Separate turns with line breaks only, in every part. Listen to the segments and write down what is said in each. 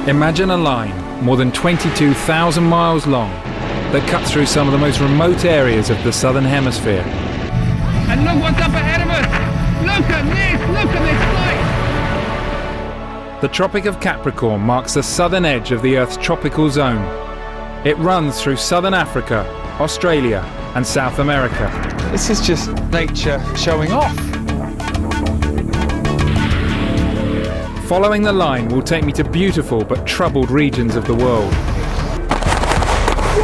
Imagine a line more than 22,000 miles long that cuts through some of the most remote areas of the southern hemisphere.
And look what's up ahead of us! Look at this light!
The Tropic of Capricorn marks the southern edge of the Earth's tropical zone. It runs through southern Africa, Australia and South America.
This is just nature showing off.
Following the line will take me to beautiful but troubled regions of the world.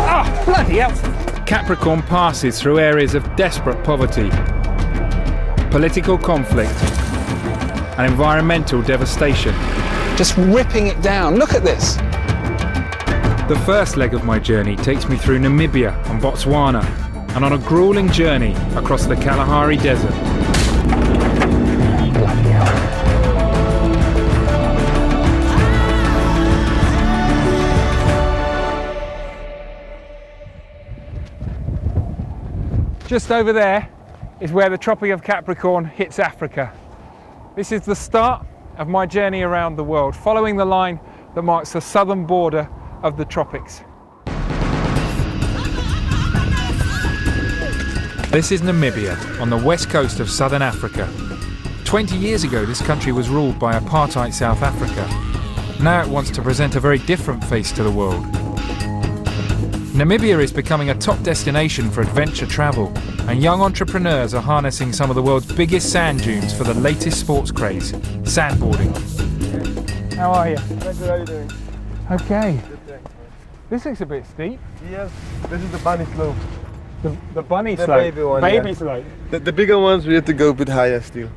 Ah, bloody hell!
Capricorn passes through areas of desperate poverty, political conflict and environmental devastation.
Just ripping it down. Look at this.
The first leg of my journey takes me through Namibia and Botswana and on a grueling journey across the Kalahari Desert.
Bloody hell.
Just over there is where the Tropic of Capricorn hits Africa. This is the start of my journey around the world, following the line that marks the southern border of the tropics. This is Namibia, on the west coast of southern Africa. 20 years ago, this country was ruled by apartheid South Africa. Now it wants to present a very different face to the world. Namibia is becoming a top destination for adventure travel, and young entrepreneurs are harnessing some of the world's biggest sand dunes for the latest sports craze, sandboarding. How are you?
Thank you, how are you doing?
Okay.
Good, thanks.
This looks a bit steep.
Yes, this is the bunny slope.
The bunny
The
slope.
baby one,
Baby
yeah.
slope.
The bigger ones we have to go a bit higher still.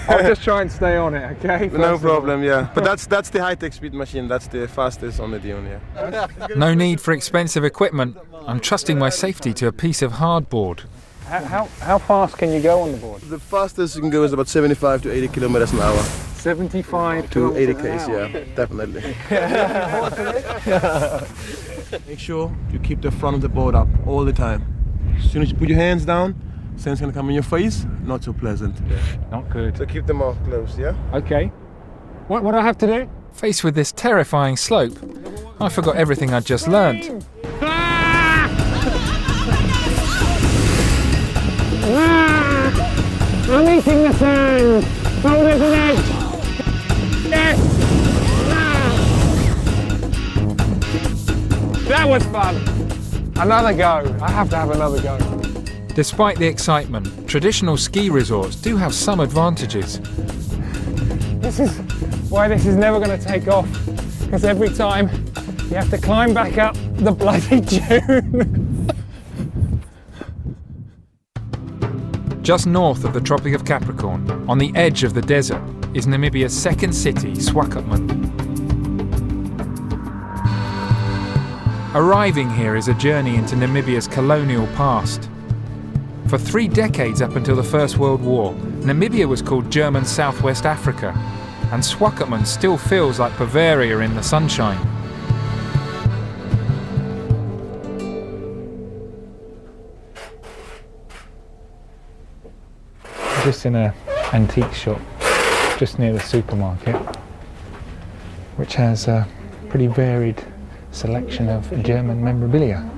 I'll just try and stay on it, okay?
No problem, yeah. But that's the high-tech speed machine. That's the fastest on the dune, yeah.
No need for expensive equipment. I'm trusting my safety to a piece of hardboard.
How fast can you go on the board?
The fastest you can go is about 75 to 80 kilometers an hour.
75
To 80 k's, yeah, definitely. Make sure you keep the front of the board up all the time. As soon as you put your hands down, sand's gonna come in your face. Not so pleasant.
Not good.
So keep them all closed, yeah?
Okay.
What do I have to do?
Faced with this terrifying slope, I forgot everything I'd just learnt.
I'm eating the sand! Hold it to the edge! Yes! That was fun! Another go. I have to have another go.
Despite the excitement, traditional ski resorts do have some advantages.
This is why this is never going to take off. Because every time you have to climb back up the bloody dune.
Just north of the Tropic of Capricorn, on the edge of the desert, is Namibia's second city, Swakopmund. Arriving here is a journey into Namibia's colonial past. For 3 decades up until the First World War, Namibia was called German Southwest Africa, and Swakopmund still feels like Bavaria in the sunshine. Just in an antique shop just near the supermarket, which has a pretty varied selection of German memorabilia,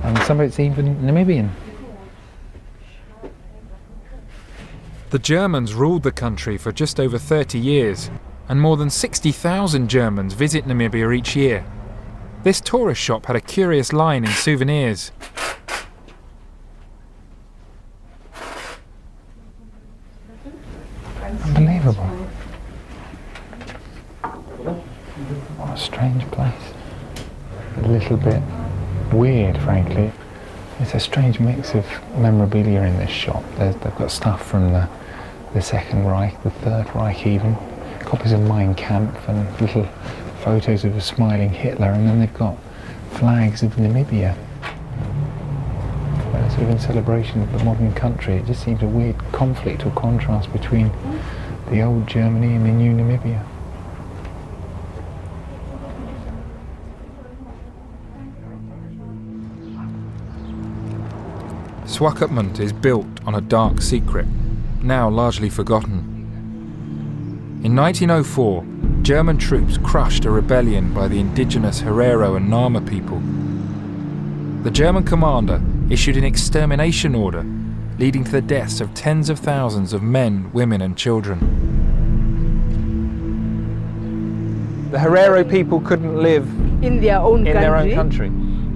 and some of it's even Namibian. The Germans ruled the country for just over 30 years, and more than 60,000 Germans visit Namibia each year. This tourist shop had a curious line in souvenirs. Unbelievable. What a strange place. A little bit weird, frankly. It's a strange mix of memorabilia in this shop. They've got stuff from the Second Reich, the Third Reich even, copies of Mein Kampf and little photos of a smiling Hitler, and then they've got flags of Namibia. Sort of in celebration of the modern country. It just seems a weird conflict or contrast between the old Germany and the new Namibia. Swakopmund is built on a dark secret, now largely forgotten. In 1904,
German troops crushed a rebellion by the indigenous Herero and Nama people. The German commander issued an extermination order, leading to the deaths of tens of thousands of men, women and children.
The Herero people couldn't live
in their own
country.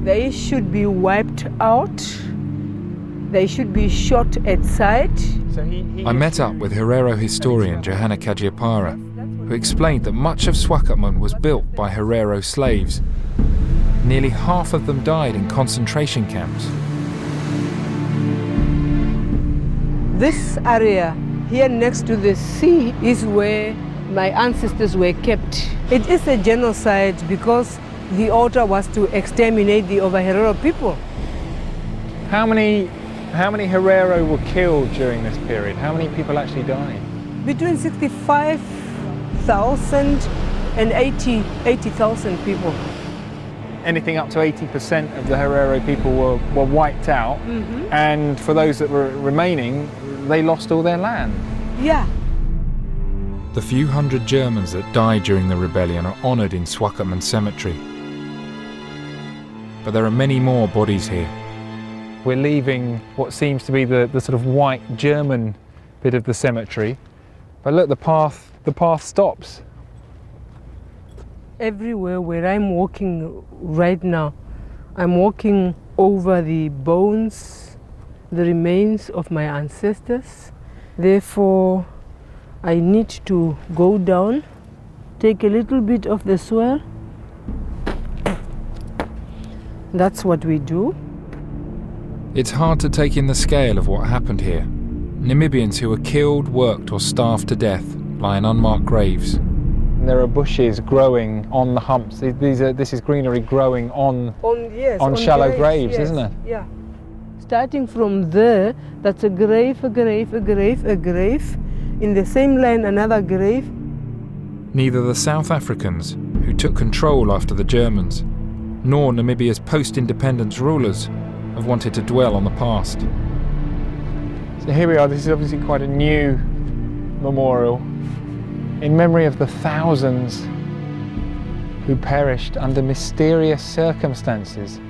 They should be wiped out. They should be shot at sight.
I met up with Herero historian Johanna Kajiapara, who explained that much of Swakopmund was built by Herero slaves. Nearly half of them died in concentration camps.
This area here next to the sea is where my ancestors were kept. It is a genocide because the order was to exterminate the Herero people.
How many Herero were killed during this period? How many people actually died?
Between 65,000 and 80,000 people.
Anything up to 80% of the Herero people were wiped out, and for those that were remaining, they lost all their land.
Yeah.
The few hundred Germans that died during the rebellion are honoured in Swakopmund Cemetery. But there are many more bodies here.
We're leaving what seems to be the sort of white German bit of the cemetery, but look, the path stops.
Everywhere where I'm walking right now, I'm walking over the bones, the remains of my ancestors. Therefore, I need to go down, take a little bit of the soil. That's what we do.
It's hard to take in the scale of what happened here. Namibians who were killed, worked or starved to death lie in unmarked graves.
There are bushes growing on the humps. This is greenery growing on shallow graves,
yes,
isn't it?
Yeah. Starting from there, that's a grave, a grave, a grave, a grave. In the same line, another grave.
Neither the South Africans, who took control after the Germans, nor Namibia's post-independence rulers have wanted to dwell on the past.
So here we are. This is obviously quite a new memorial in memory of the thousands who perished under mysterious circumstances.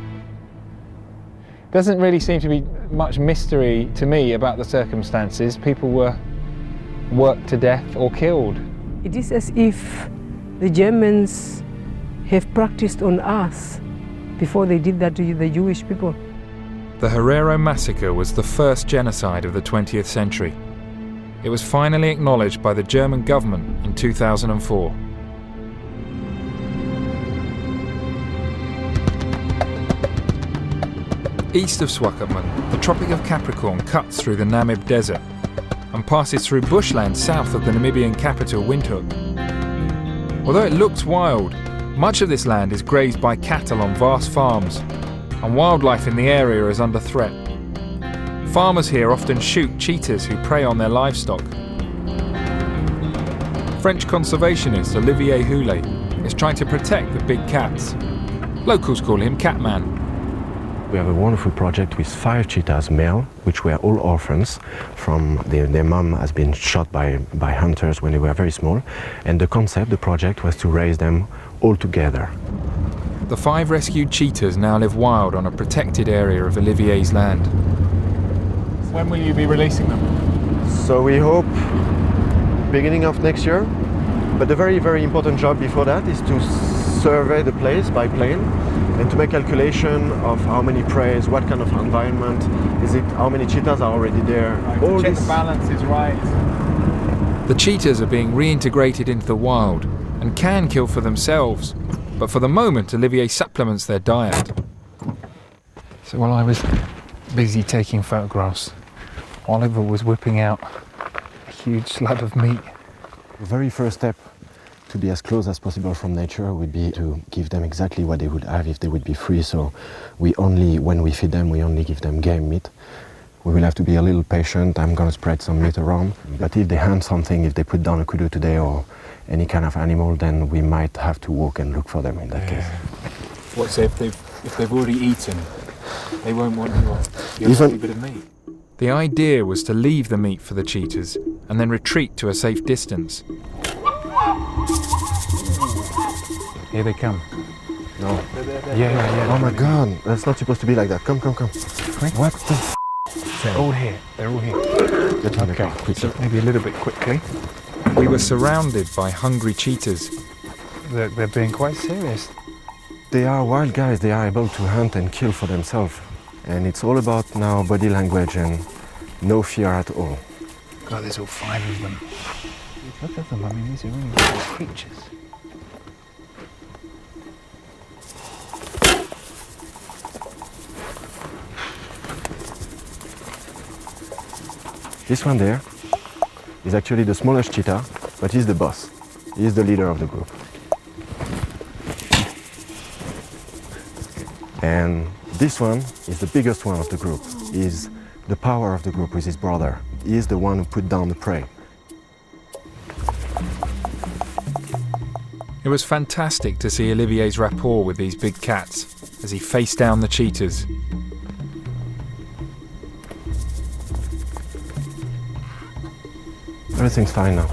Doesn't really seem to be much mystery to me about the circumstances. People were worked to death or killed.
It is as if the Germans have practiced on us before they did that to the Jewish people.
The Herero massacre was the first genocide of the 20th century. It was finally acknowledged by the German government in 2004. East of Swakopmund, the Tropic of Capricorn cuts through the Namib Desert and passes through bushland south of the Namibian capital, Windhoek. Although it looks wild, much of this land is grazed by cattle on vast farms, and wildlife in the area is under threat. Farmers here often shoot cheetahs who prey on their livestock. French conservationist Olivier Houlet is trying to protect the big cats. Locals call him Catman.
We have a wonderful project with 5 cheetahs male, which were all orphans from their mom has been shot by hunters when they were very small. And the project was to raise them all together.
The 5 rescued cheetahs now live wild on a protected area of Olivier's land.
When will you be releasing them?
So we hope beginning of next year. But the very, very important job before that is to survey the place by plane and to make calculation of how many preys, what kind of environment is it, how many cheetahs are already there.
All check the balance is right.
The cheetahs are being reintegrated into the wild and can kill for themselves, but for the moment Olivier supplements their diet.
So while I was busy taking photographs, Oliver was whipping out a huge slab of meat.
The very first step to be as close as possible from nature would be to give them exactly what they would have if they would be free. So when we feed them, we only give them game meat. We will have to be a little patient. I'm going to spread some meat around. But if they hunt something, if they put down a kudu today or any kind of animal, then we might have to walk and look for them in that case.
What's if they've already eaten? They won't want your bit of meat. The idea was to leave the meat for the cheetahs and then retreat to a safe distance.
Here they come.
No.
Yeah.
Oh my God, that's not supposed to be like that. Come.
Quick.
What the f?
They're all here. They're all here.
Get in the
Okay,
car, quickly.
so maybe a little bit quickly.
We were surrounded by hungry cheetahs.
They're being quite serious.
They are wild guys. They are able to hunt and kill for themselves. And it's all about now body language and no fear at all.
God, there's all 5 of them. Look at them. I mean, these are really cool creatures.
This one there is actually the smallest cheetah, but he's the boss. He's the leader of the group. And this one is the biggest one of the group. He's the power of the group with his brother. He is the one who put down the prey.
It was fantastic to see Olivier's rapport with these big cats as he faced down the cheetahs.
Everything's fine now.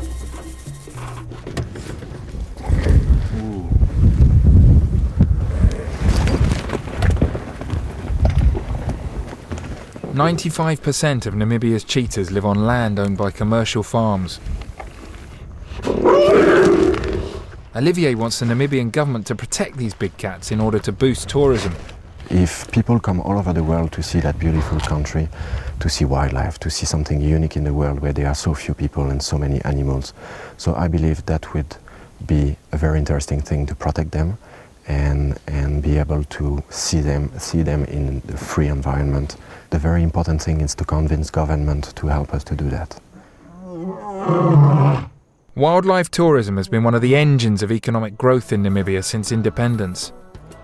95% of Namibia's cheetahs live on land owned by commercial farms. Olivier wants the Namibian government to protect these big cats in order to boost tourism.
If people come all over the world to see that beautiful country, to see wildlife, to see something unique in the world where there are so few people and so many animals, so I believe that would be a very interesting thing to protect them and be able to see them in the free environment. The very important thing is to convince government to help us to do that.
Wildlife tourism has been one of the engines of economic growth in Namibia since independence.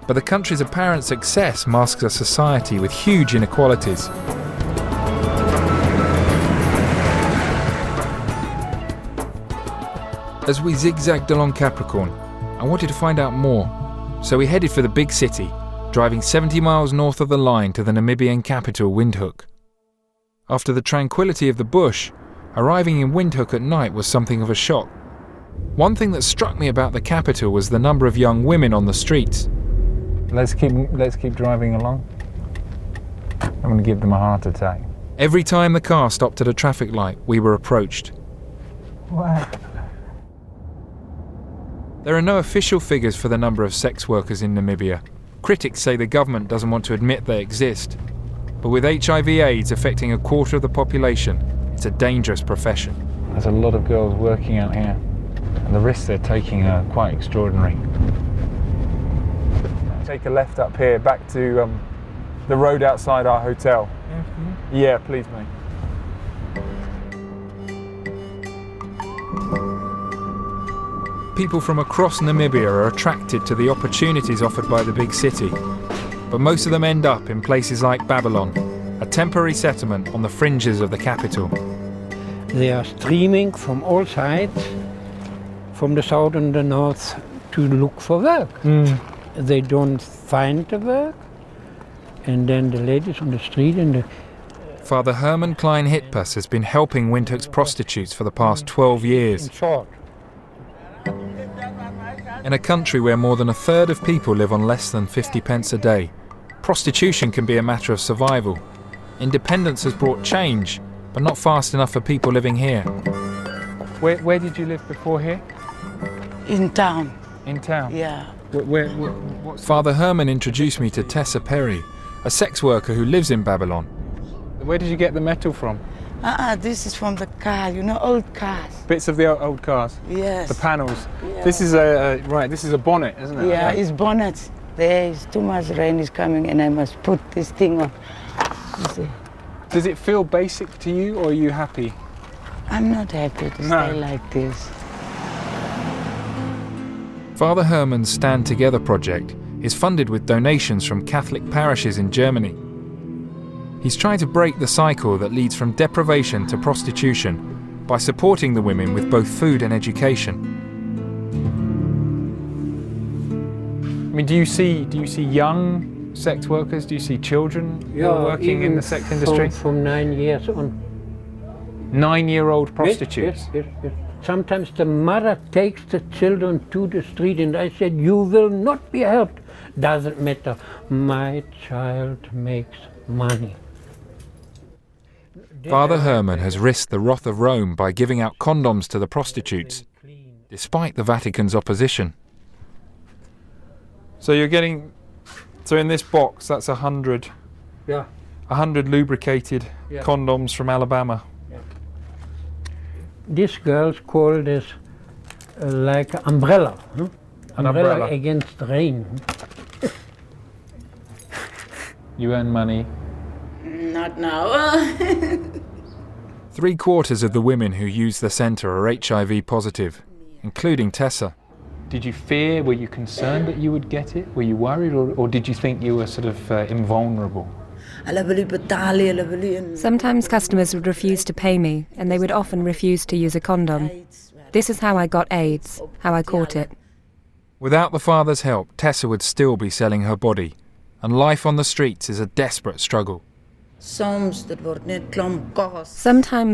But the country's apparent success masks a society with huge inequalities. As we zigzagged along Capricorn, I wanted to find out more, so we headed for the big city, driving 70 miles north of the line to the Namibian capital, Windhoek. After the tranquility of the bush, arriving in Windhoek at night was something of a shock. One thing that struck me about the capital was the number of young women on the streets.
Let's keep driving along. I'm going to give them a heart attack.
Every time the car stopped at a traffic light, we were approached.
Wow.
There are no official figures for the number of sex workers in Namibia. Critics say the government doesn't want to admit they exist. But with HIV/AIDS affecting a quarter of the population, it's a dangerous profession.
There's a lot of girls working out here, and the risks they're taking are quite extraordinary.
Take a left up here, back to the road outside our hotel. Mm-hmm. Yeah, please, mate.
People from across Namibia are attracted to the opportunities offered by the big city, but most of them end up in places like Babylon, a temporary settlement on the fringes of the capital.
They are streaming from all sides, from the south and the north, to look for work. They don't find the work, and then the ladies on the street and the...
Father Herman Klein Hitpas has been helping Windhoek's prostitutes for the past 12 years.
In short.
In a country where more than a third of people live on less than 50 pence a day, prostitution can be a matter of survival. Independence has brought change, but not fast enough for people living here.
Where did you live before here?
In town.
In town?
Yeah.
Father Herman introduced me to Tessa Perry, a sex worker who lives in Babylon.
Where did you get the metal from?
This is from the car, you know, old cars.
Bits of the old cars?
Yes.
The panels?
Yeah.
This is a bonnet, isn't it?
Yeah, it's bonnet. There is too much rain is coming and I must put this thing on. You see.
Does it feel basic to you, or are you happy?
I'm not happy to stay like this.
Father Herman's Stand Together project is funded with donations from Catholic parishes in Germany. He's trying to break the cycle that leads from deprivation to prostitution by supporting the women with both food and education.
I mean, do you see young sex workers? Do you see children who are working in the sex industry?
From 9 years on.
9-year-old prostitutes?
Yes. Sometimes the mother takes the children to the street and I said, you will not be helped. Doesn't matter. My child makes money.
Father Herman has risked the wrath of Rome by giving out condoms to the prostitutes, despite the Vatican's opposition.
So you're getting, so in this box, that's 100.
Yeah.
100 lubricated condoms from Alabama.
Yeah. These girls call this like umbrella. Huh? Umbrella against rain.
You earn money.
Not now.
3/4 of the women who use the centre are HIV positive, including Tessa.
Did you fear, were you concerned that you would get it? Were you worried, or did you think you were sort of invulnerable?
Sometimes customers would refuse to pay me, and they would often refuse to use a condom. This is how I got AIDS, how I caught it.
Without the father's help, Tessa would still be selling her body, and life on the streets is a desperate struggle.
Sometimes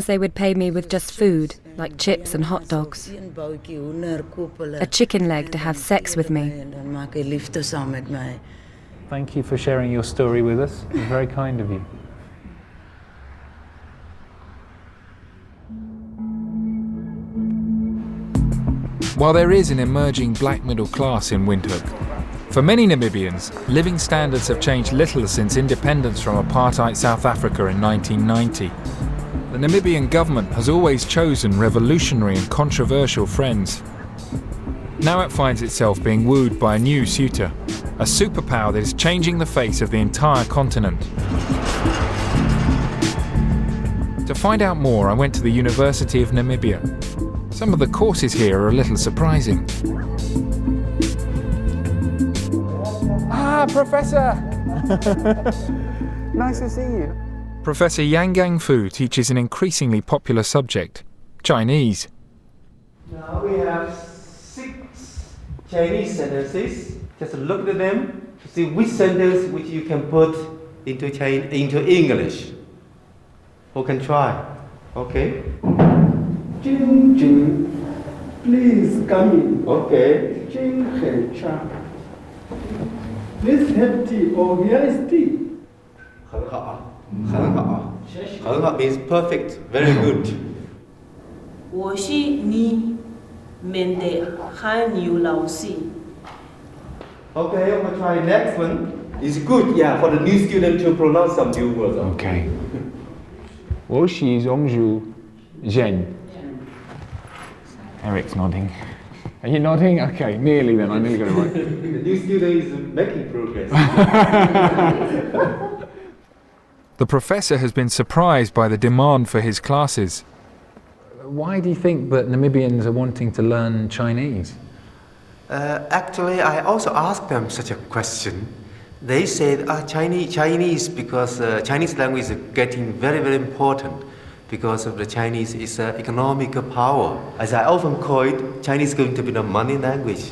they would pay me with just food, like chips and hot dogs. A chicken leg to have sex with me.
Thank you for sharing your story with us. It's very kind of you.
While there is an emerging black middle class in Windhoek, for many Namibians, living standards have changed little since independence from apartheid South Africa in 1990. The Namibian government has always chosen revolutionary and controversial friends. Now it finds itself being wooed by a new suitor, a superpower that is changing the face of the entire continent. To find out more, I went to the University of Namibia. Some of the courses here are a little surprising.
Ah, Professor! Nice to see you.
Professor Yangang Fu teaches an increasingly popular subject, Chinese.
Now we have 6 Chinese sentences. Just look at them to see which sentence which you can put into English. Who can try? Okay. Jing Jing, please come in. Okay. Jing He Cha. Please have tea. Oh, here is tea. 很好，很好，很好 means perfect, very good.
我是你们的汉语老师。
Okay, I'm gonna try next one. It's good, yeah, for the new student to pronounce some new words.
Okay. 我是松树人。Eric's nodding. Are you nodding? Okay, nearly then. I nearly got it right.
The new student is making progress.
The professor has been surprised by the demand for his classes.
Why do you think that Namibians are wanting to learn Chinese?
Actually, I also asked them such a question. They said Chinese because Chinese language is getting very, very important because of the Chinese is economic power. As I often call it, Chinese is going to be the money language.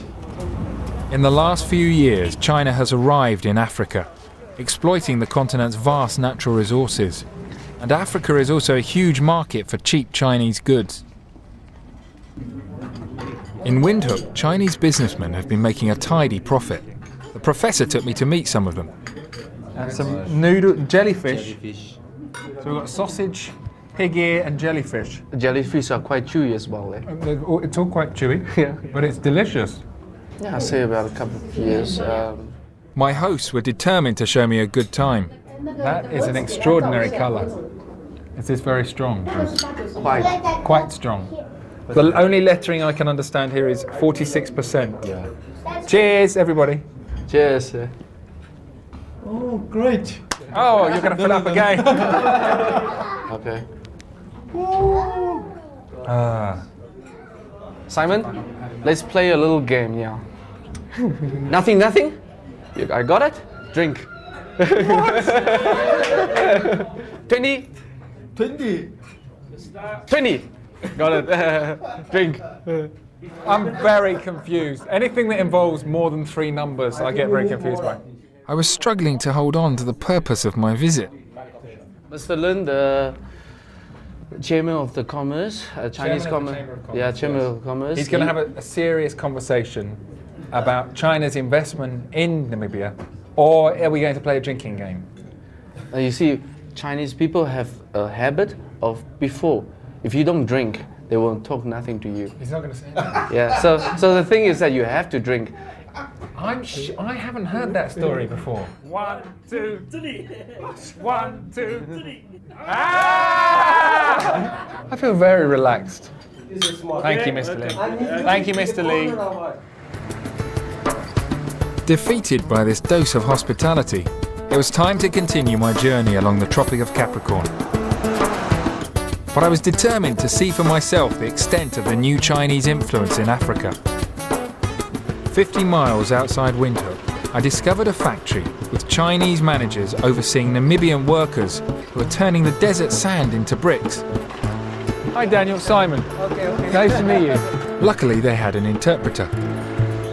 In the last few years, China has arrived in Africa, exploiting the continent's vast natural resources. And Africa is also a huge market for cheap Chinese goods. In Windhoek, Chinese businessmen have been making a tidy profit. The professor took me to meet some of them.
And some noodle, jellyfish. So we've got sausage, pig ear and jellyfish.
Jellyfish are quite chewy as well.
It's all quite chewy, yeah, but it's delicious.
Yeah, I say about a couple of years.
My hosts were determined to show me a good time.
That is an extraordinary colour. Is this very strong? Quite strong. The only lettering I can understand here is 46%.
Yeah.
Cheers, everybody.
Cheers.
Oh, great.
Oh, you're going to fill up again.
Okay. Simon, let's play a little game now. Nothing? I got it? Drink. 20. 20. Got it. Drink.
I'm very confused. Anything that involves more than 3 numbers, I get very confused by.
I was struggling to hold on to the purpose of my visit.
Mr. Lin, the Chairman of the Commerce, Chinese Commerce. Yeah, Chairman of Commerce.
He's going to have a serious conversation about China's investment in Namibia, or are we going to play a drinking game?
You see, Chinese people have a habit of before, if you don't drink, they won't talk nothing to you.
He's not going to say anything.
Yeah, so the thing is that you have to drink.
I haven't heard that story before. 1, 2, 3. 1, 2, 3. Ah! I feel very relaxed. Thank you, Mr. Lee. Thank you, Mr. Lee.
Defeated by this dose of hospitality, it was time to continue my journey along the Tropic of Capricorn. But I was determined to see for myself the extent of the new Chinese influence in Africa. 50 miles outside Windhoek, I discovered a factory with Chinese managers overseeing Namibian workers who are turning the desert sand into bricks.
Hi Daniel, Simon.
Okay.
Nice to meet you.
Luckily they had an interpreter.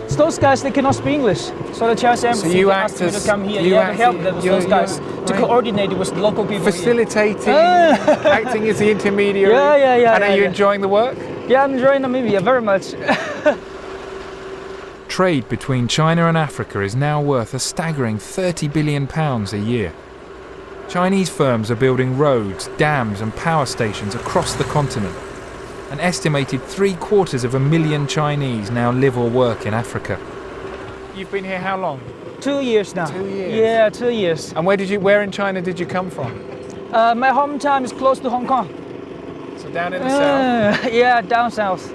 So those guys, they cannot speak English. So the Chinese embassy asked me to come here. You have to help them with those guys to coordinate with the local people.
Facilitating, acting as the intermediary.
Yeah.
And are you enjoying the work?
Yeah, I'm enjoying Namibia very much.
Trade between China and Africa is now worth a staggering £30 billion a year. Chinese firms are building roads, dams and power stations across the continent. An estimated 750,000 Chinese now live or work in Africa.
You've been here how long?
2 years now.
2 years?
Yeah, 2 years.
And where in China did you come from?
My hometown is close to Hong Kong.
So down in the south?
Yeah, down south.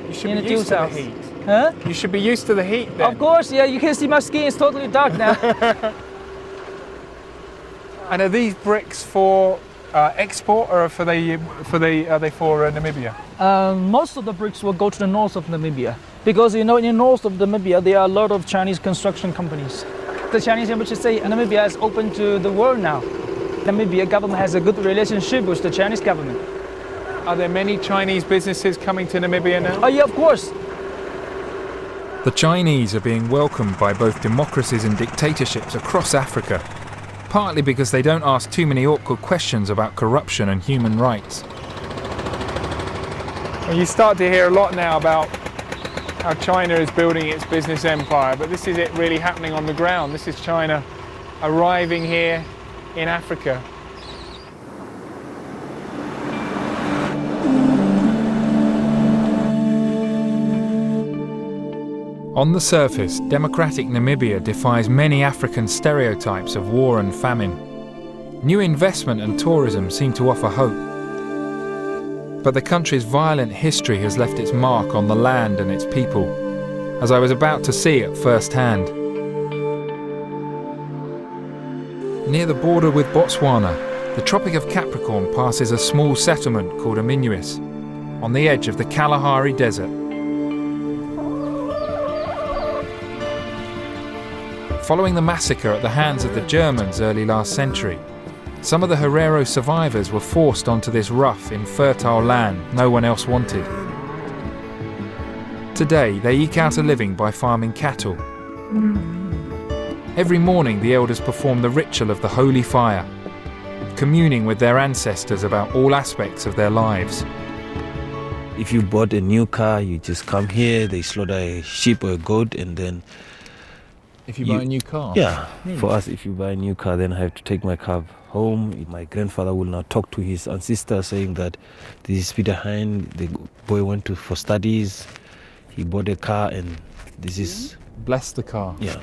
You should be used to the heat.
Huh?
You should be used to the heat then.
Of course, yeah, you can see my skin is totally dark now.
And are these bricks for export, or are they for Namibia?
Most of the bricks will go to the north of Namibia, because in the north of Namibia there are a lot of Chinese construction companies. The Chinese embassy say Namibia is open to the world now. Namibia government has a good relationship with the Chinese government.
Are there many Chinese businesses coming to Namibia now?
Oh yeah, of course.
The Chinese are being welcomed by both democracies and dictatorships across Africa, partly because they don't ask too many awkward questions about corruption and human rights.
Well, you start to hear a lot now about how China is building its business empire, but this is it really happening on the ground. This is China arriving here in Africa.
On the surface, democratic Namibia defies many African stereotypes of war and famine. New investment and tourism seem to offer hope. But the country's violent history has left its mark on the land and its people, as I was about to see at first hand. Near the border with Botswana, the Tropic of Capricorn passes a small settlement called Aminuis, on the edge of the Kalahari Desert. Following the massacre at the hands of the Germans early last century, some of the Herero survivors were forced onto this rough, infertile land no one else wanted. Today, they eke out a living by farming cattle. Every morning, the elders perform the ritual of the holy fire, communing with their ancestors about all aspects of their lives.
If you bought a new car, you just come here, they slaughter a sheep or a goat, and then
if you buy a new car?
Yeah. For us, if you buy a new car, then I have to take my car home. My grandfather will now talk to his ancestor saying that this is Peter Hein, the boy went for studies, he bought a car, and this is...
Bless the car.
Yeah.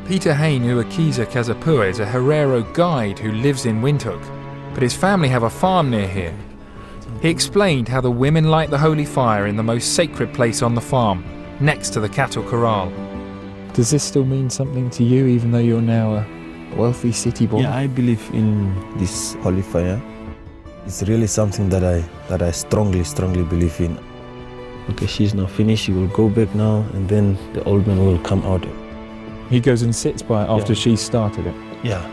Peter Hein Uakiza Kazapua is a Herero guide who lives in Windhoek, but his family have a farm near here. He explained how the women light the holy fire in the most sacred place on the farm, next to the cattle corral.
Does this still mean something to you, even though you're now a wealthy city boy?
Yeah, I believe in this holy fire. It's really something that I strongly believe in. Okay, she's now finished, she will go back now, and then the old man will come out.
He goes and sits by it after she started it?
Yeah.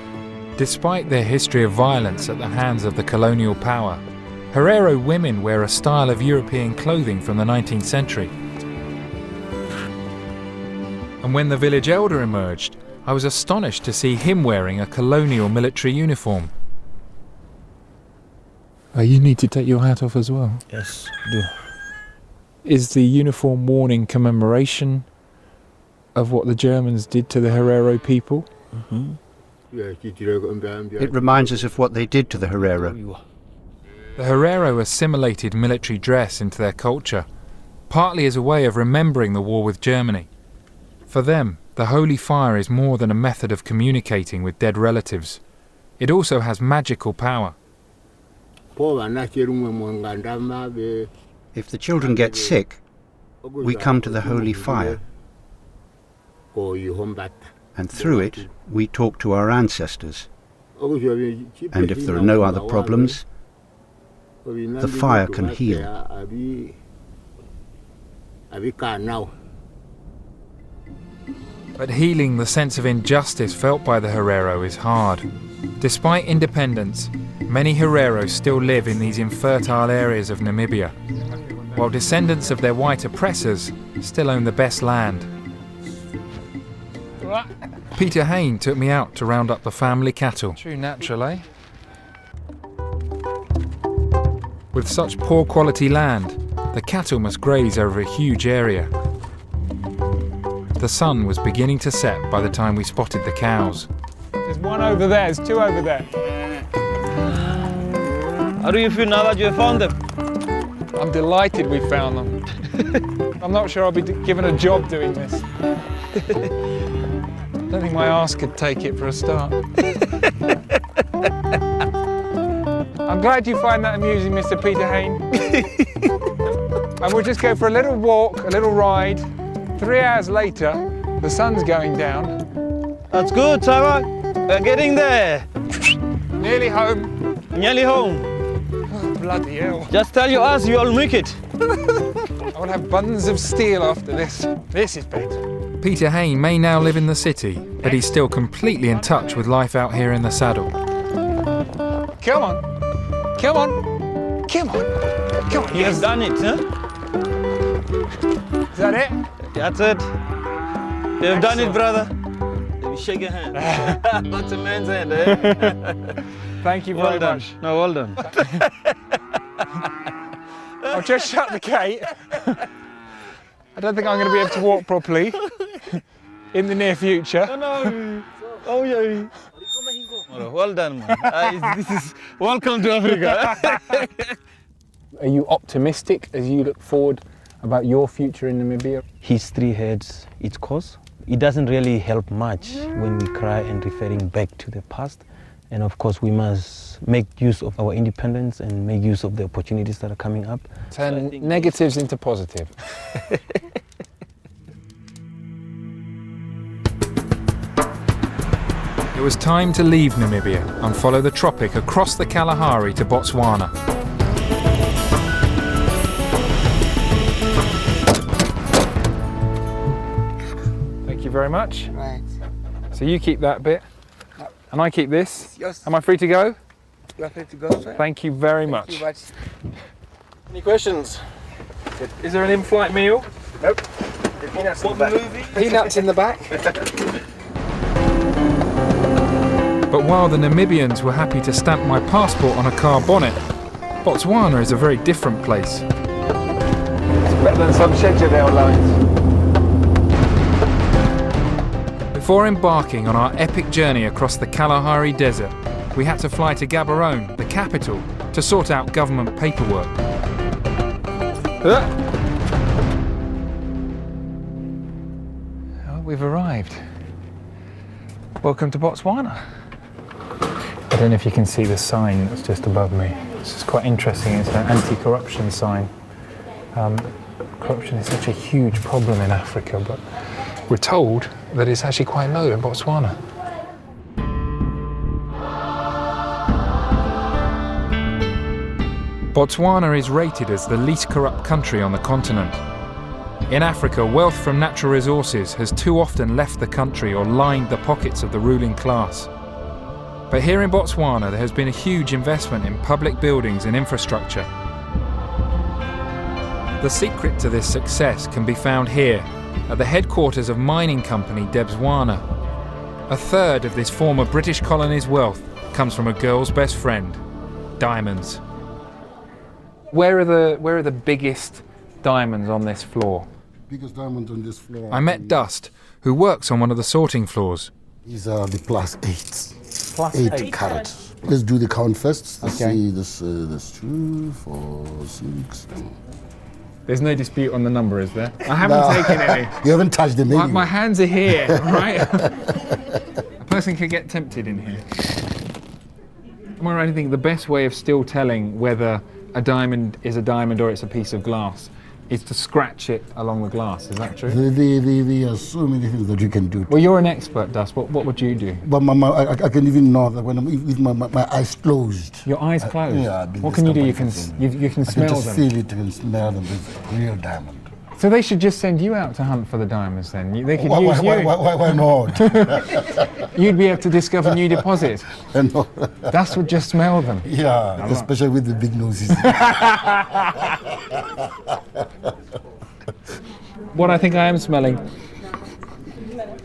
Despite their history of violence at the hands of the colonial power, Herero women wear a style of European clothing from the 19th century. And when the village elder emerged, I was astonished to see him wearing a colonial military uniform.
You need to take your hat off as well?
Yes, do.
Is the uniform worn in commemoration of what the Germans did to the Herero people?
Mm-hmm.
It reminds us of what they did to the Herero.
The Herero assimilated military dress into their culture, partly as a way of remembering the war with Germany. For them, the holy fire is more than a method of communicating with dead relatives. It also has magical power.
If the children get sick, we come to the holy fire. And through it, we talk to our ancestors. And if there are no other problems, the fire can heal.
But healing the sense of injustice felt by the Herero is hard. Despite independence, many Hereros still live in these infertile areas of Namibia, while descendants of their white oppressors still own the best land. Peter Hain took me out to round up the family cattle.
True natural, eh?
With such poor quality land, the cattle must graze over a huge area. The sun was beginning to set by the time we spotted the cows.
There's one over there, there's two over there.
How do you feel now that you have found them?
I'm delighted we found them. I'm not sure I'll be given a job doing this. I don't think my arse could take it for a start. I'm glad you find that amusing, Mr. Peter Hain. And we'll just go for a little walk, a little ride. 3 hours later, the sun's going down.
That's good, Sarah. We're getting there.
Nearly home.
Nearly home.
Oh, bloody hell.
Just tell your ass you'll make it.
I will have buns of steel after this. This is better.
Peter Hain may now live in the city, but he's still completely in touch with life out here in the saddle.
Come on. Come on. Come on. Come on.
You have done it, huh?
Is that it?
That's it. You have done it, brother. Let me shake your hand. That's a man's hand, eh?
Thank you very much.
No, well done.
I'll just shut the gate. I don't think I'm going to be able to walk properly in the near future.
No. Oh, yeah. Well done, man. This is welcome to Africa.
Are you optimistic as you look forward about your future in Namibia?
History has its course. It doesn't really help much when we cry and referring back to the past. And of course, we must make use of our independence and make use of the opportunities that are coming up.
Turn negatives into positive.
It was time to leave Namibia and follow the tropic across the Kalahari to Botswana.
Thank you very much.
Right.
So you keep that bit, and I keep this.
Yes.
Am I free to go?
You are free to go, sir.
Thank you very much.
Thank you much.
Any questions? Is there an in-flight meal?
Nope. The peanuts in the back.
Peanuts in the back.
But while the Namibians were happy to stamp my passport on a car bonnet, Botswana is a very different place.
It's better than some Schedule Airlines.
Before embarking on our epic journey across the Kalahari Desert, we had to fly to Gaborone, the capital, to sort out government paperwork.
Well, we've arrived. Welcome to Botswana. I don't know if you can see the sign that's just above me. This is quite interesting. It's an anti-corruption sign. Corruption is such a huge problem in Africa, but we're told that it's actually quite low in Botswana.
Botswana is rated as the least corrupt country on the continent. In Africa, wealth from natural resources has too often left the country or lined the pockets of the ruling class. But here in Botswana, there has been a huge investment in public buildings and infrastructure. The secret to this success can be found here, at the headquarters of mining company Debswana. A third of this former British colony's wealth comes from a girl's best friend, diamonds.
Where are the biggest diamonds on this floor?
Biggest diamond on this floor.
I met Dust, who works on one of the sorting floors.
These are the +8.
Plus
8 carats. Let's do the count first. Let's
Okay.
see, there's 2, 4, 6.
There's no dispute on the number, is there? I haven't taken any.
You haven't touched them anyway.
My hands are here, right? A person could get tempted in here. Am I right in thinking the best way of still telling whether a diamond is a diamond or it's a piece of glass is to scratch it along the glass? Is that true?
There are so many things that you can do.
Well, you're an expert, Dust. What would you do?
But I can even know that when I'm with my eyes closed.
Your eyes closed?
Yeah. I've been
What can you do? You can
discovered
you can
I
smell
can just
them.
feel it and smell them. It's real diamond.
So they should just send you out to hunt for the diamonds then. They could
Why-
use
why-
you.
why not?
You'd be able to discover new deposits.
No.
Dust would just smell them.
Yeah, especially with the big noses.
What I think I am smelling,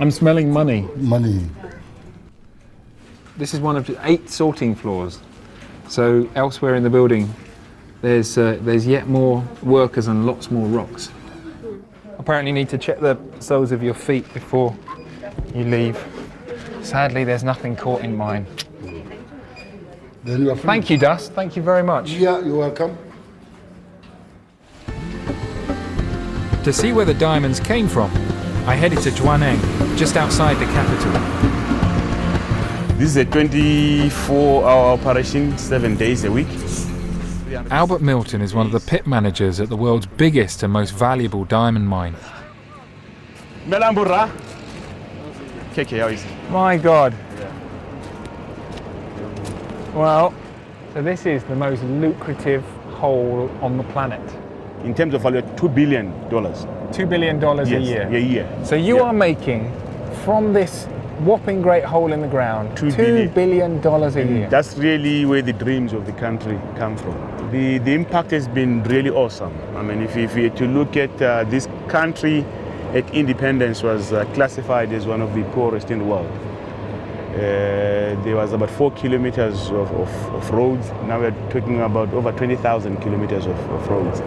I'm smelling money.
Money.
This is one of 8 sorting floors. So elsewhere in the building, there's yet more workers and lots more rocks. Apparently you need to check the soles of your feet before you leave. Sadly, there's nothing caught in mine.
Then you are free.
Thank you, Dust. Thank you very much.
Yeah, you're welcome.
To see where the diamonds came from, I headed to Jwaneng, just outside the capital.
This is a 24-hour operation, 7 days a week.
Albert Milton is one of the pit managers at the world's biggest and most valuable diamond mine.
Melambura. Keke, how is it?
My God. Well, so this is the most lucrative hole on the planet.
In terms of value, $2 billion.
$2 billion a
Yes,
year.
a year.
So you are making from this whopping great hole in the ground $2 billion a year.
That's really where the dreams of the country come from. The impact has been really awesome. I mean, if you to look at this country at independence was classified as one of the poorest in the world. There was about 4 kilometers of roads. Now we're talking about over 20,000 kilometers of roads.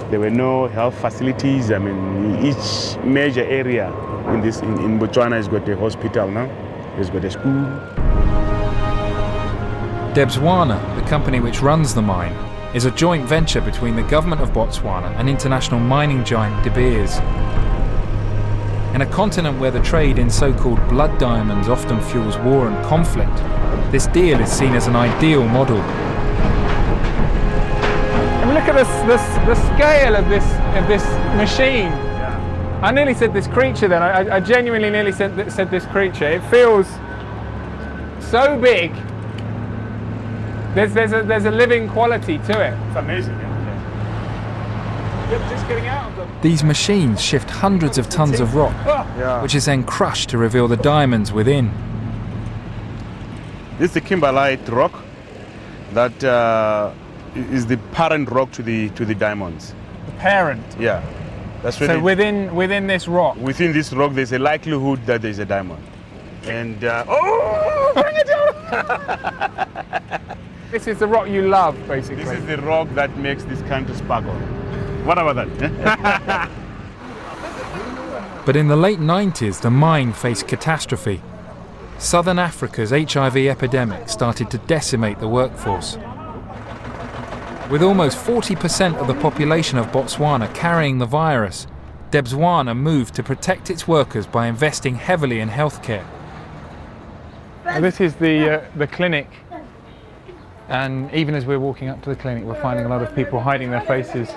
There were no health facilities. I mean, each major area in Botswana has got a hospital now. It's got a school.
Debswana, the company which runs the mine, is a joint venture between the government of Botswana and international mining giant De Beers. In a continent where the trade in so-called blood diamonds often fuels war and conflict, this deal is seen as an ideal model.
I mean, look at the scale of this machine. I nearly said this creature then. I genuinely nearly said this creature. It feels so big. There's a living quality to it.
It's amazing.
Just getting out of them.
These machines shift hundreds of tons of rock, which is then crushed to reveal the diamonds within.
This is the kimberlite rock that is the parent rock to the diamonds.
The parent?
Yeah. That's
so within this rock?
Within this rock, there's a likelihood that there's a diamond. And, oh, bring it down!
This is the rock you love, basically.
This is the rock that makes this country sparkle. What about that?
But in the late 90s, the mine faced catastrophe. Southern Africa's HIV epidemic started to decimate the workforce. With almost 40% of the population of Botswana carrying the virus, Debswana moved to protect its workers by investing heavily in healthcare.
This is the clinic, and even as we're walking up to the clinic, we're finding a lot of people hiding their faces.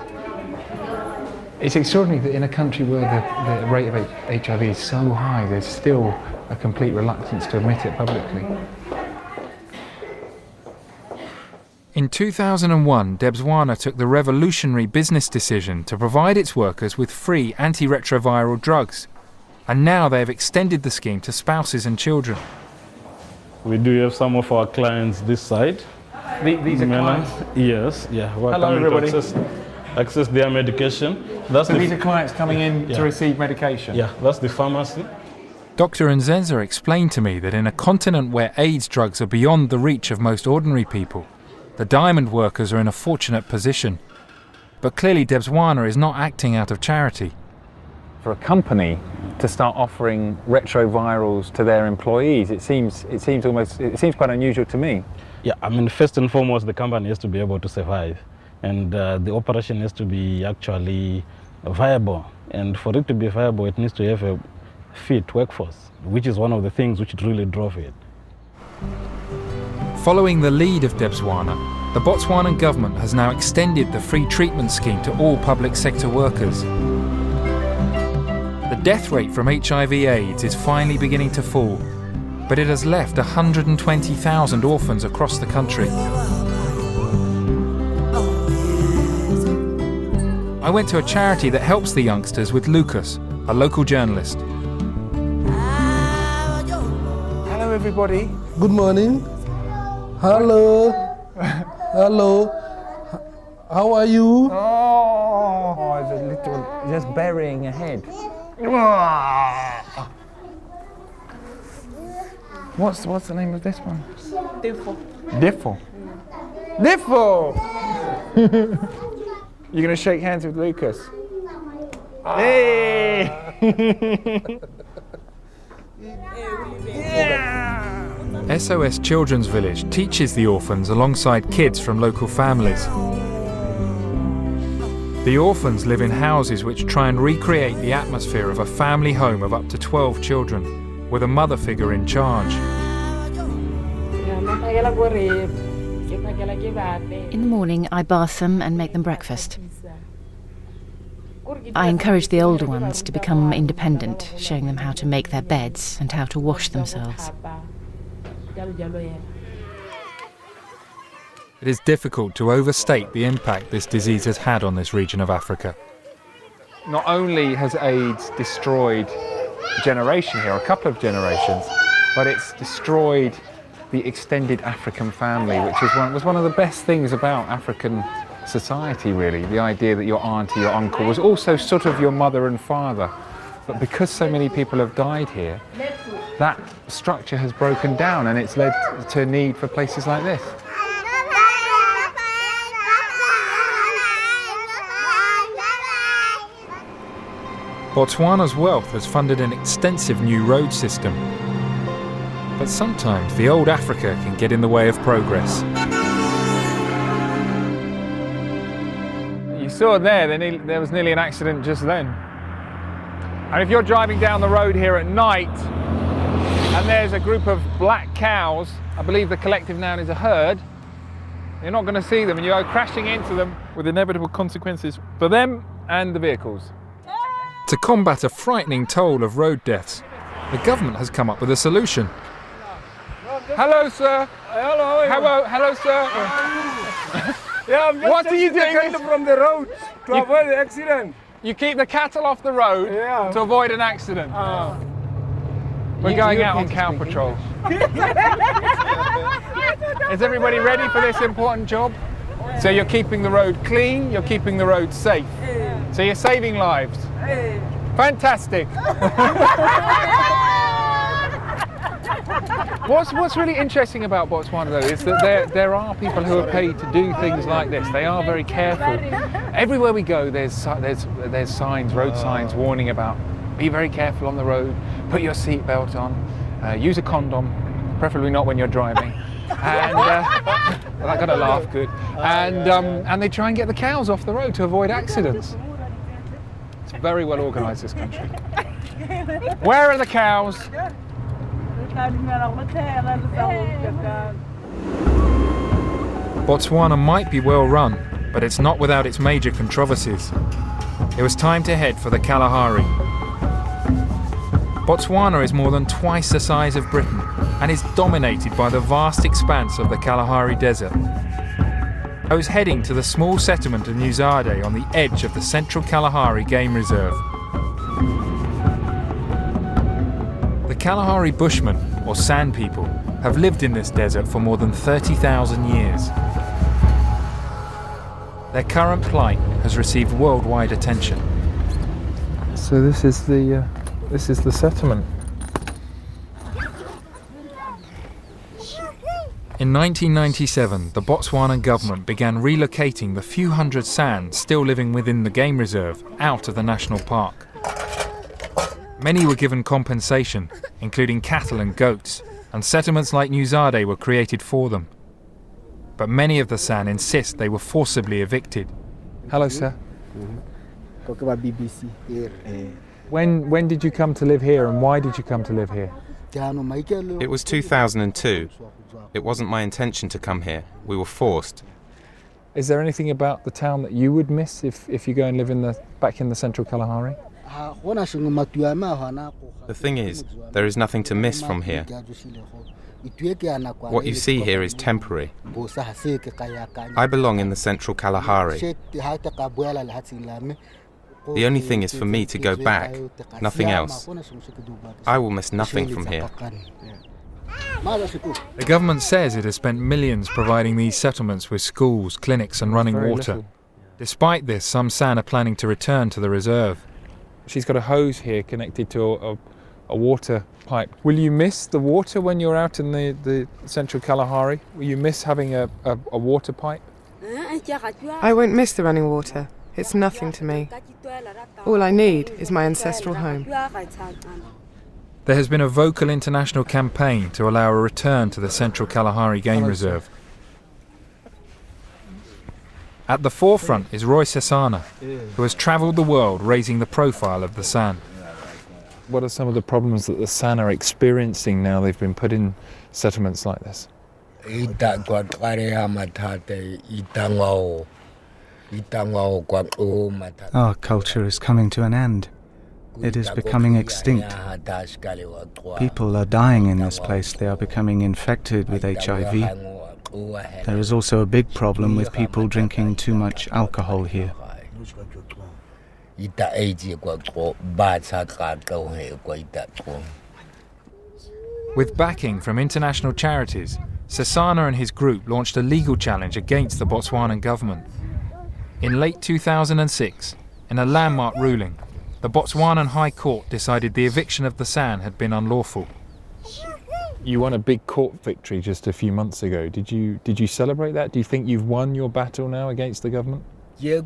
It's extraordinary that in a country where the rate of HIV is so high, there's still a complete reluctance to admit it publicly.
In 2001, Debswana took the revolutionary business decision to provide its workers with free antiretroviral drugs. And now they have extended the scheme to spouses and children.
We do have some of our clients this side.
These are clients?
Yes, yeah.
Hello, everybody.
Access their medication.
So these are clients coming in to receive medication?
Yeah, that's the pharmacy.
Dr. Nzenza explained to me that in a continent where AIDS drugs are beyond the reach of most ordinary people, the diamond workers are in a fortunate position. but clearly Botswana is not acting out of charity.
For a company to start offering retrovirals to their employees, it seems quite unusual to me.
Yeah, I mean, first and foremost, the company has to be able to survive, and the operation has to be actually viable. And for it to be viable, it needs to have a fit workforce, which is one of the things which really drove it.
Following the lead of Botswana, the Botswanan government has now extended the free treatment scheme to all public sector workers. The death rate from HIV/AIDS is finally beginning to fall, but it has left 120,000 orphans across the country. I went to a charity that helps the youngsters with Lucas, a local journalist.
Hello everybody.
Good morning. Hello. Hello. How are you?
Oh, the little, just burying a head. What's the name of this one?
Diffo.
Diffo. Diffo! You're going to shake hands with Lucas? Hey!
SOS Children's Village teaches the orphans alongside kids from local families. The orphans live in houses which try and recreate the atmosphere of a family home of up to 12 children, with a mother figure in charge.
In the morning, I bath them and make them breakfast. I encourage the older ones to become independent, showing them how to make their beds and how to wash themselves.
It is difficult to overstate the impact this disease has had on this region of Africa.
Not only has AIDS destroyed a generation here, a couple of generations, but it's destroyed the extended African family, which was one of the best things about African society, really. The idea that your auntie, your uncle was also sort of your mother and father. But because so many people have died here, that structure has broken down, and it's led to a need for places like this.
Botswana's wealth has funded an extensive new road system. But sometimes the old Africa can get in the way of progress.
You saw there was nearly an accident just then. And if you're driving down the road here at night and there's a group of black cows, I believe the collective noun is a herd, you're not going to see them and you go crashing into them with inevitable consequences for them and the vehicles.
To combat a frightening toll of road deaths, the government has come up with a solution.
Hello, sir.
Hello.
Hello, sir.
Yeah, I'm just
what are you doing?
The cattle from the road to avoid the accident.
You keep the cattle off the road to avoid an accident. We're going out on cow patrol. Is everybody ready for this important job? So you're keeping the road clean, you're keeping the road safe. So you're saving lives. Fantastic. What's really interesting about Botswana, though, is that there are people who are paid to do things like this. They are very careful. Everywhere we go, there's signs, road signs, warning about be very careful on the road, put your seatbelt on, use a condom, preferably not when you're driving. And I got to laugh good. And they try and get the cows off the road to avoid accidents. It's very well organised, this country. Where are the cows?
Botswana might be well run, but it's not without its major controversies. It was time to head for the Kalahari. Botswana is more than twice the size of Britain and is dominated by the vast expanse of the Kalahari Desert. I was heading to the small settlement of Nuzade on the edge of the Central Kalahari Game Reserve. The Kalahari Bushmen, or Sand People, have lived in this desert for more than 30,000 years. Their current plight has received worldwide attention.
So this is the settlement.
In 1997, the Botswana government began relocating the few hundred San still living within the game reserve out of the national park. Many were given compensation, including cattle and goats, and settlements like Nuzade were created for them. But many of the San insist they were forcibly evicted.
Hello, sir. When did you come to live here, and why did you come to live here?
It was 2002. It wasn't my intention to come here. We were forced.
Is there anything about the town that you would miss if you go and live back in the central Kalahari?
The thing is, there is nothing to miss from here. What you see here is temporary. I belong in the central Kalahari. The only thing is for me to go back, nothing else. I will miss nothing from here.
The government says it has spent millions providing these settlements with schools, clinics and running water. Despite this, some San are planning to return to the reserve.
She's got a hose here connected to a water pipe. Will you miss the water when you're out in the central Kalahari? Will you miss having a water pipe?
I won't miss the running water. It's nothing to me. All I need is my ancestral home.
There has been a vocal international campaign to allow a return to the Central Kalahari Game Reserve. At the forefront is Roy Sesana, who has travelled the world raising the profile of the San.
What are some of the problems that the San are experiencing now they've been put in settlements like this?
Our culture is coming to an end. It is becoming extinct. People are dying in this place. They are becoming infected with HIV. There is also a big problem with people drinking too much alcohol here.
With backing from international charities, Sesana and his group launched a legal challenge against the Botswanan government. In late 2006, in a landmark ruling, the Botswanan High Court decided the eviction of the San had been unlawful.
You won a big court victory just a few months ago. Did you celebrate that? Do you think you've won your battle now against the government?
We're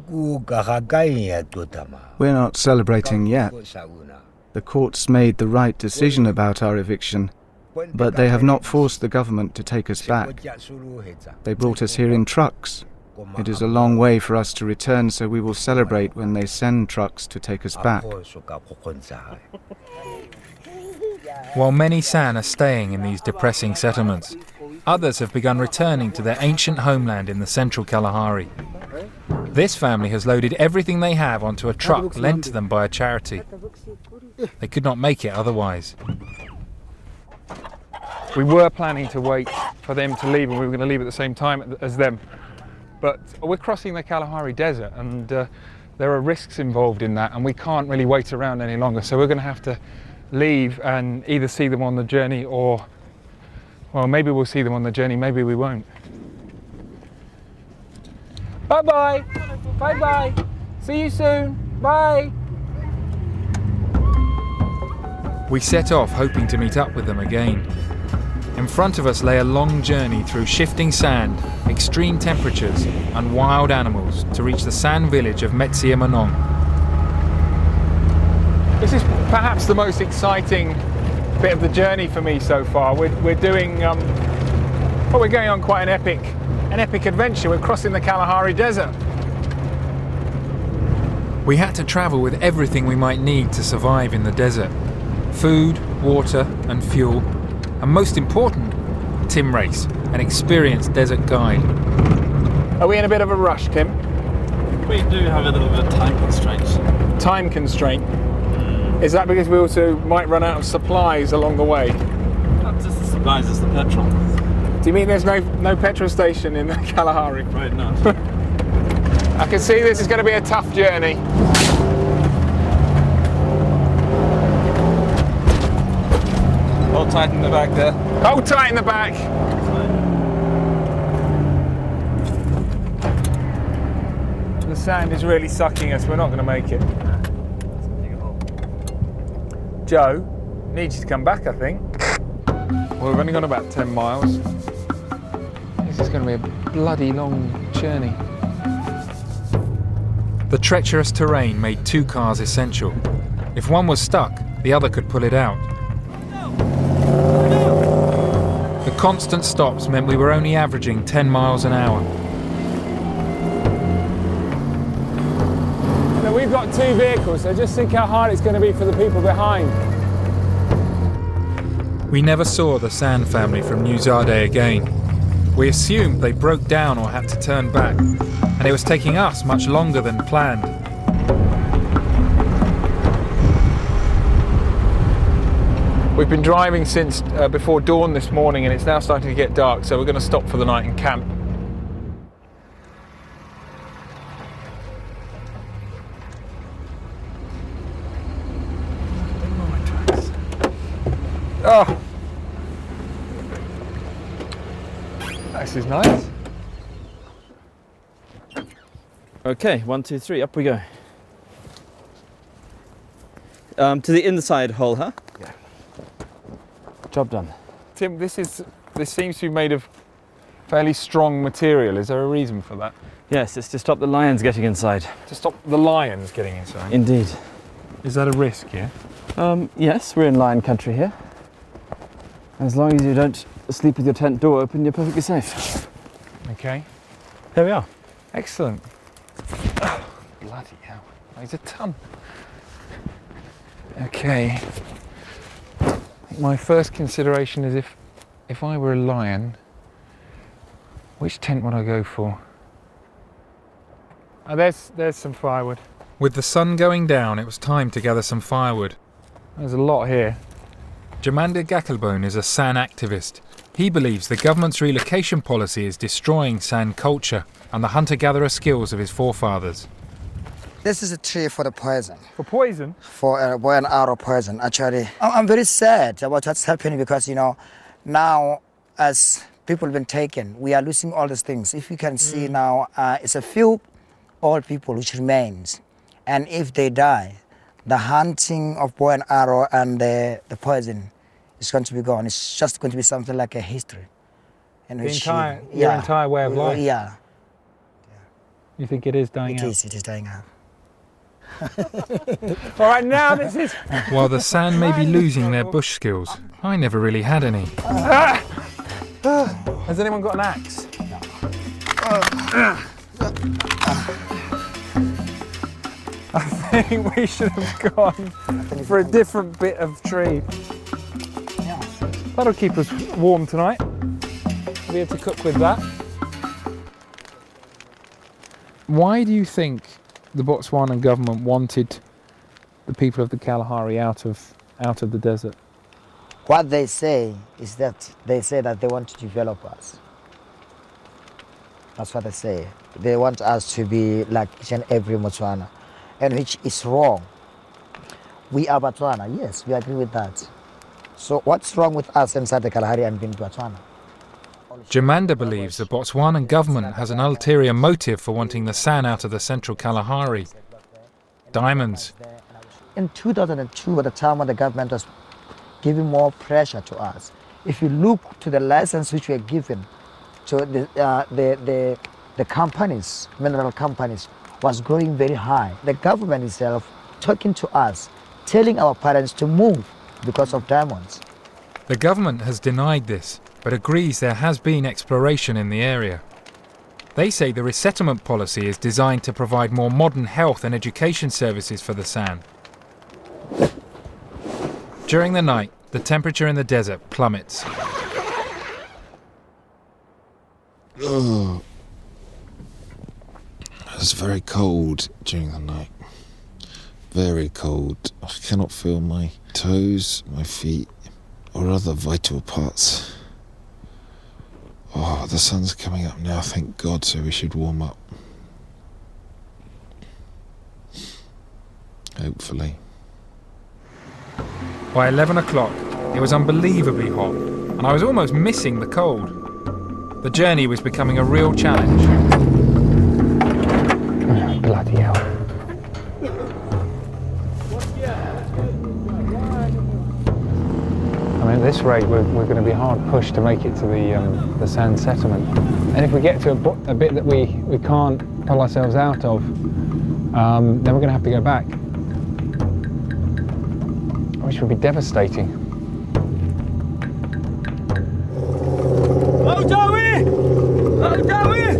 not celebrating yet. The courts made the right decision about our eviction, but they have not forced the government to take us back. They brought us here in trucks. It is a long way for us to return, so we will celebrate when they send trucks to take us back.
While many San are staying in these depressing settlements, others have begun returning to their ancient homeland in the central Kalahari. This family has loaded everything they have onto a truck lent to them by a charity. They could not make it otherwise.
We were planning to wait for them to leave, and we were going to leave at the same time as them. But we're crossing the Kalahari Desert, and there are risks involved in that, and we can't really wait around any longer. So we're going to have to leave and either see them on the journey or, well, maybe we'll see them on the journey, maybe we won't. Bye-bye. Bye-bye. See you soon. Bye.
We set off hoping to meet up with them again. In front of us lay a long journey through shifting sand, extreme temperatures and wild animals to reach the sand village of Metsia Manong.
This is perhaps the most exciting bit of the journey for me so far. We're doing, we're going on quite an epic adventure. We're crossing the Kalahari Desert.
We had to travel with everything we might need to survive in the desert. Food, water and fuel. And most important, Tim Race, an experienced desert guide.
Are we in a bit of a rush, Tim?
We do have a little bit of time constraints.
Time constraint? Is that because we also might run out of supplies along the way?
Not just the supplies, it's the petrol.
Do you mean there's no petrol station in the Kalahari?
Right, no.
I can see this is going to be a tough journey.
Hold tight in the back there.
Hold tight in the back. The sand is really sucking us. We're not going to make it. Joe, needs you to come back, I think. Well, we've only gone about 10 miles. This is going to be a bloody long journey.
The treacherous terrain made 2 cars essential. If one was stuck, the other could pull it out. The constant stops meant we were only averaging 10 miles an hour.
Now we've got 2 vehicles, so just think how hard it's going to be for the people behind.
We never saw the San family from New Zade again. We assumed they broke down or had to turn back, and it was taking us much longer than planned.
We've been driving since before dawn this morning, and it's now starting to get dark, so we're going to stop for the night and camp. Oh, this is nice.
Okay, 1, 2, 3, up we go. To the inside hole, huh?
Yeah.
Job done.
Tim, this seems to be made of fairly strong material. Is there a reason for that?
Yes, it's to stop the lions getting inside.
To stop the lions getting inside?
Indeed.
Is that a risk here?
Yes, we're in lion country here. As long as you don't sleep with your tent door open, you're perfectly safe.
Okay.
There we are.
Excellent. Oh, bloody hell. Weighs a ton. Okay. My first consideration is if I were a lion, which tent would I go for? Oh, there's some firewood.
With the sun going down, it was time to gather some firewood.
There's a lot here.
Jamanda Gakelbone is a San activist. He believes the government's relocation policy is destroying San culture and the hunter-gatherer skills of his forefathers.
This is a tree for the poison.
For poison?
For a bow and arrow poison, actually. I'm very sad about what's happening because, you know, now as people have been taken, we are losing all these things. If you can see now, it's a few old people which remains. And if they die, the hunting of bow and arrow and the poison is going to be gone. It's just going to be something like a history.
And your entire way of life?
Yeah.
You think it is dying out?
It is dying out.
All right, now this is...
While the San may be losing their bush skills, I never really had any.
Has anyone got an axe? I think we should have gone for a different bit of tree. That'll keep us warm tonight. We'll be able to cook with that. Why do you think the Botswana government wanted the people of the Kalahari out of the desert?
What they say is that they want to develop us. That's what they say. They want us to be like each and every Botswana, and which is wrong. We are Botswana, yes, we agree with that. So what's wrong with us inside the Kalahari and being Botswana?
Jamanda believes the Botswanan government has an ulterior motive for wanting the San out of the central Kalahari. Diamonds.
In 2002, at the time when the government was giving more pressure to us, if you look to the license which were given to the companies, mineral companies, was growing very high. The government itself talking to us, telling our parents to move because of diamonds.
The government has denied this, but agrees there has been exploration in the area. They say the resettlement policy is designed to provide more modern health and education services for the San. During the night, the temperature in the desert plummets.
Oh. It's very cold during the night. Very cold. I cannot feel my toes, my feet, or other vital parts. Oh, the sun's coming up now, thank God, so we should warm up. Hopefully.
By 11 o'clock, it was unbelievably hot, and I was almost missing the cold. The journey was becoming a real challenge.
Oh, bloody hell. I mean, this rate, we're going to be hard pushed to make it to the sand settlement. And if we get to a bit that we can't pull ourselves out of, then we're going to have to go back, which would be devastating.
Oh, Joey! Oh, Joey!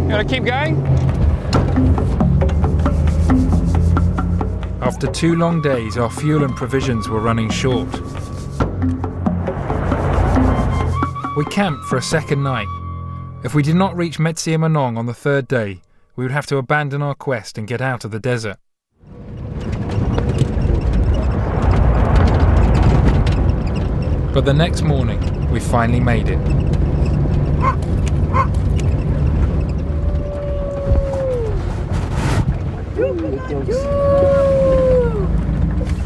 You want to keep going?
After 2 long days, our fuel and provisions were running short. We camped for a second night. If we did not reach Metsi-Manong on the 3rd day, we would have to abandon our quest and get out of the desert. But the next morning, we finally made it.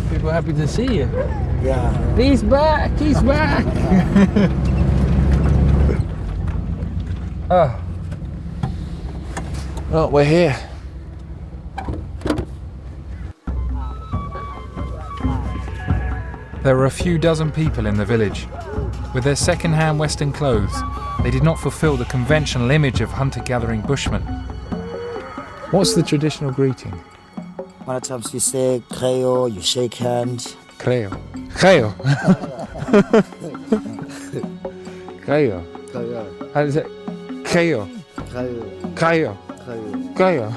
People happy to see you.
Yeah.
He's back, he's back.
Oh. Well, we're here.
There were a few dozen people in the village. With their second-hand Western clothes, they did not fulfill the conventional image of hunter-gathering Bushmen.
What's the traditional greeting?
One times you say creo, you shake hands.
Creo. Creo. Creo. How does it? Creo. Creo. Creo.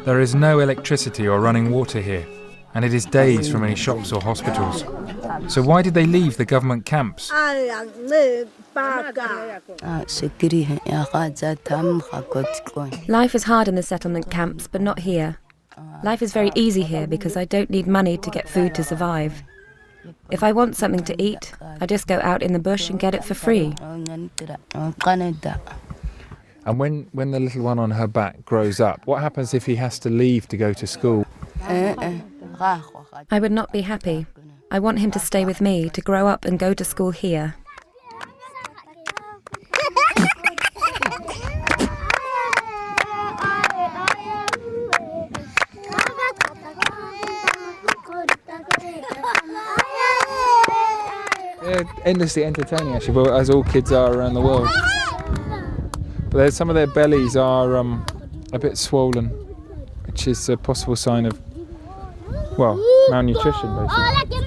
There is no electricity or running water here, and it is days from any shops or hospitals. So why did they leave the government camps?
Life is hard in the settlement camps, but not here. Life is very easy here because I don't need money to get food to survive. If I want something to eat, I just go out in the bush and get it for free.
And when the little one on her back grows up, what happens if he has to leave to go to school?
I would not be happy. I want him to stay with me, to grow up and go to school here.
They're endlessly entertaining, actually, but as all kids are around the world. But some of their bellies are a bit swollen, which is a possible sign of, well, malnutrition, basically.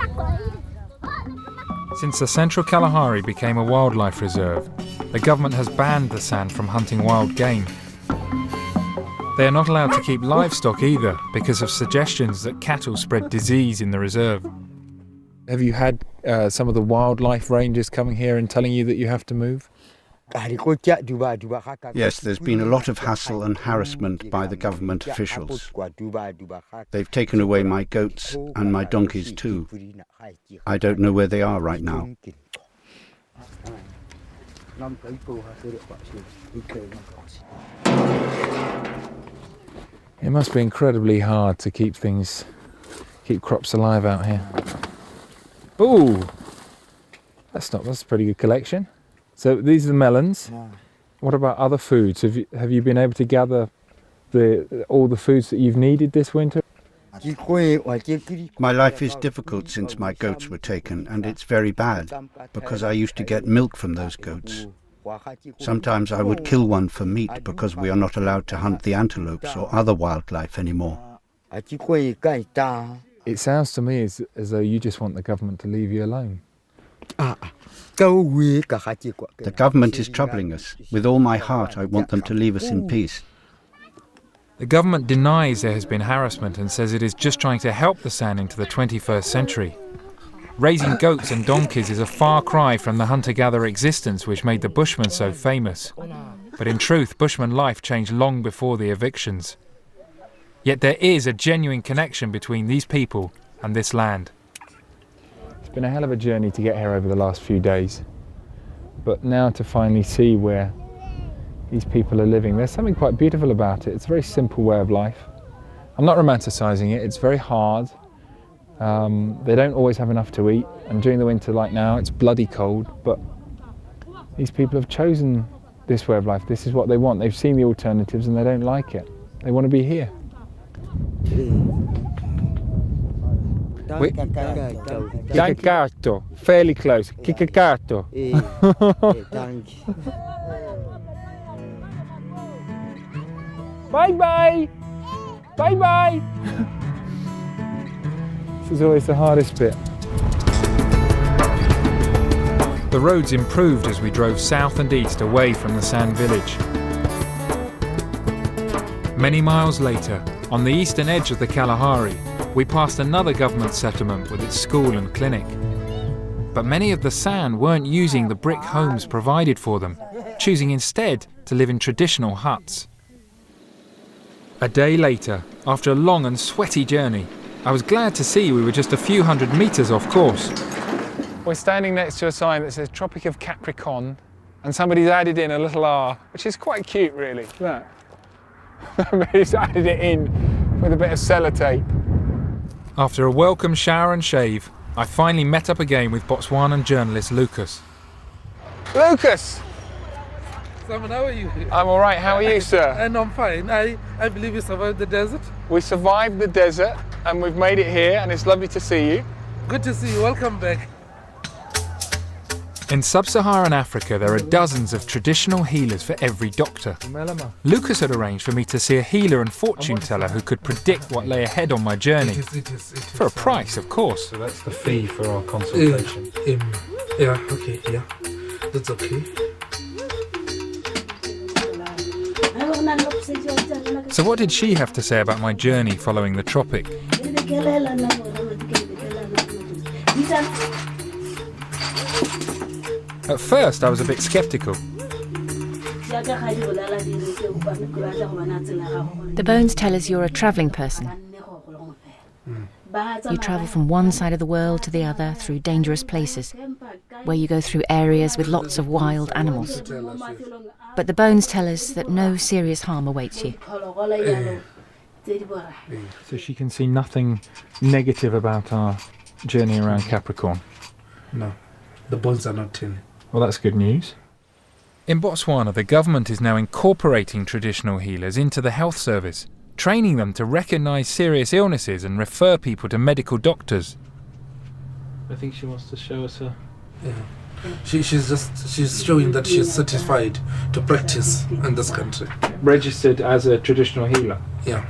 Since the Central Kalahari became a wildlife reserve, the government has banned the San from hunting wild game. They are not allowed to keep livestock either because of suggestions that cattle spread disease in the reserve.
Have you had some of the wildlife rangers coming here and telling you that you have to move?
Yes, there's been a lot of hassle and harassment by the government officials. They've taken away my goats and my donkeys too. I don't know where they are right now.
It must be incredibly hard to keep crops alive out here. Ooh, that's a pretty good collection. So these are the melons. Yeah. What about other foods? Have you been able to gather all the foods that you've needed this winter?
My life is difficult since my goats were taken, and it's very bad because I used to get milk from those goats. Sometimes I would kill one for meat because we are not allowed to hunt the antelopes or other wildlife anymore.
It sounds to me as though you just want the government to leave you alone.
The government is troubling us. With all my heart, I want them to leave us in peace.
The government denies there has been harassment and says it is just trying to help the San into the 21st century. Raising goats and donkeys is a far cry from the hunter-gatherer existence which made the Bushmen so famous. But in truth, Bushman life changed long before the evictions. Yet there is a genuine connection between these people and this land.
It's been a hell of a journey to get here over the last few days. But now to finally see where these people are living, there's something quite beautiful about it. It's a very simple way of life. I'm not romanticising it, it's very hard. They don't always have enough to eat, and during the winter like now it's bloody cold, but these people have chosen this way of life. This is what they want. They've seen the alternatives and they don't like it. They want to be here. Dankato, fairly close. Kikakato. Bye bye. Bye bye. This is always the hardest bit.
The roads improved as we drove south and east away from the sand village. Many miles later, on the eastern edge of the Kalahari, we passed another government settlement with its school and clinic. But many of the San weren't using the brick homes provided for them, choosing instead to live in traditional huts. A day later, after a long and sweaty journey, I was glad to see we were just a few hundred metres off course.
We're standing next to a sign that says Tropic of Capricorn, and somebody's added in a little R, which is quite cute, really. Look at that. Somebody's added it in with a bit of sellotape.
After a welcome shower and shave, I finally met up again with Botswanan journalist Lucas.
Lucas!
Simon, how are you?
I'm all right. How are you, sir?
And I'm fine. I believe you survived the desert.
We survived the desert, and we've made it here, and it's lovely to see you.
Good to see you. Welcome back.
In sub-Saharan Africa, there are dozens of traditional healers for every doctor. Lucas had arranged for me to see a healer and fortune teller who could predict what lay ahead on my journey.
It is.
For a price, of course.
So that's the fee for our consultation. Yeah, okay, yeah. That's okay.
So what did she have to say about my journey following the tropic? At first, I was a bit sceptical.
The bones tell us you're a travelling person. You travel from one side of the world to the other through dangerous places, where you go through areas with lots of wild animals. But the bones tell us that no serious harm awaits you.
So she can see nothing negative about our journey around Capricorn?
No, the bones are not tin.
Well, that's good news.
In Botswana, the government is now incorporating traditional healers into the health service, training them to recognise serious illnesses and refer people to medical doctors.
I think she wants to show us her... Yeah. She's showing that she's certified to practice in this country.
Registered as a traditional healer?
Yeah.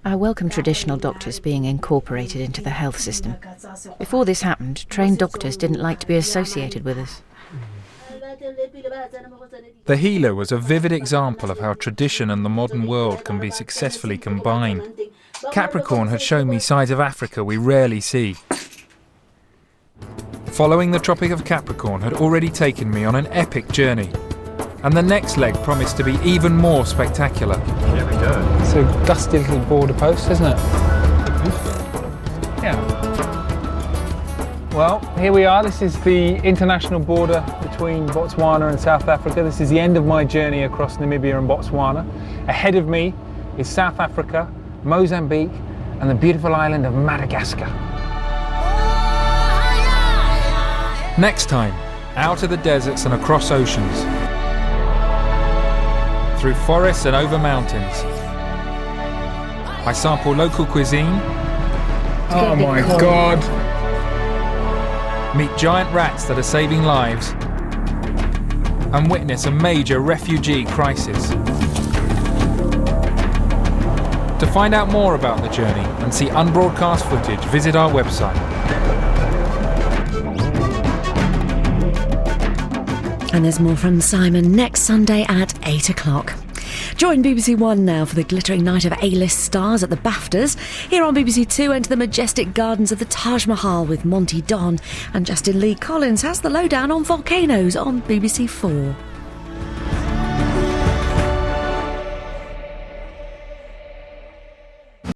I welcome traditional doctors being incorporated into the health system. Before this happened, trained doctors didn't like to be associated with us.
The healer was a vivid example of how tradition and the modern world can be successfully combined. Capricorn had shown me sides of Africa we rarely see. Following the Tropic of Capricorn had already taken me on an epic journey, and the next leg promised to be even more spectacular.
Here we go. It's a dusty little border post, isn't it? Yeah. Well, here we are. This is the international border between Botswana and South Africa. This is the end of my journey across Namibia and Botswana. Ahead of me is South Africa, Mozambique, and the beautiful island of Madagascar.
Next time, out of the deserts and across oceans, through forests and over mountains, I sample local cuisine.
Oh my God!
Meet giant rats that are saving lives, and witness a major refugee crisis. To find out more about the journey and see unbroadcast footage, visit our website.
And there's more from Simon next Sunday at 8 o'clock. Join BBC One now for the glittering night of A-list stars at the BAFTAs. Here on BBC Two, enter the majestic gardens of the Taj Mahal with Monty Don. And Justin Lee Collins has the lowdown on volcanoes on BBC Four.